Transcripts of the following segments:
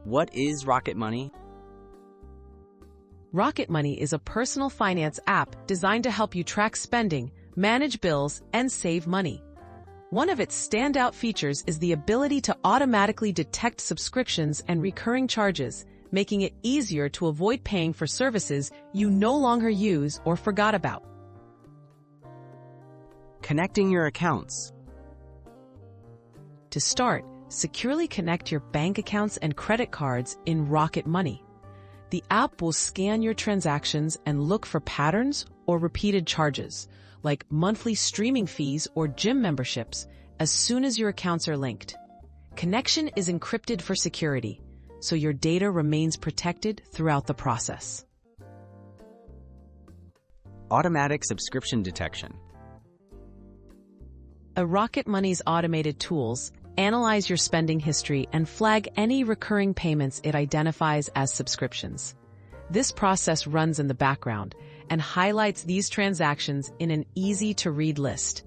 What is Rocket Money? Rocket Money is a personal finance app designed to help you track spending, manage bills, and save money. One of its standout features is the ability to automatically detect subscriptions and recurring charges, making it easier to avoid paying for services you no longer use or forgot about. Connecting your accounts. To start, securely connect your bank accounts and credit cards in Rocket Money. The app will scan your transactions and look for patterns or repeated charges, like monthly streaming fees or gym memberships, as soon as your accounts are linked. Connection is encrypted for security, so your data remains protected throughout the process. Automatic subscription detection. Rocket Money's automated tools analyze your spending history and flag any recurring payments it identifies as subscriptions. This process runs in the background and highlights these transactions in an easy-to-read list,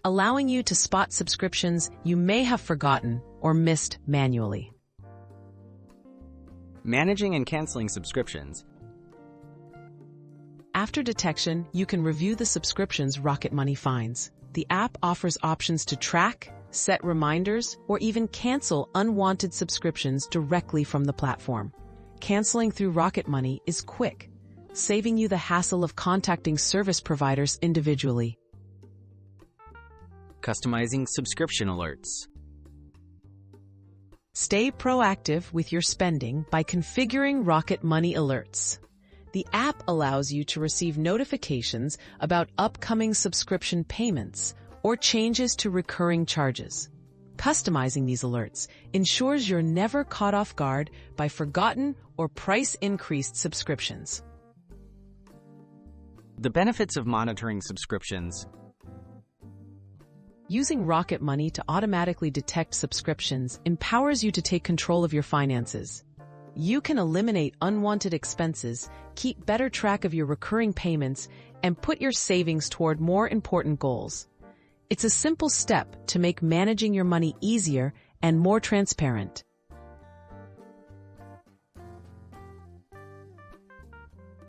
allowing you to spot subscriptions you may have forgotten or missed manually. Managing and canceling subscriptions. After detection, you can review the subscriptions Rocket Money finds. The app offers options to track, set reminders, or even cancel unwanted subscriptions directly from the platform. Canceling through Rocket Money is quick, saving you the hassle of contacting service providers individually. Customizing subscription alerts. Stay proactive with your spending by configuring Rocket Money alerts. The app allows you to receive notifications about upcoming subscription payments or changes to recurring charges. Customizing these alerts ensures you're never caught off guard by forgotten or price-increased subscriptions. The benefits of monitoring subscriptions. Using Rocket Money to automatically detect subscriptions empowers you to take control of your finances. You can eliminate unwanted expenses, keep better track of your recurring payments, and put your savings toward more important goals. It's a simple step to make managing your money easier and more transparent.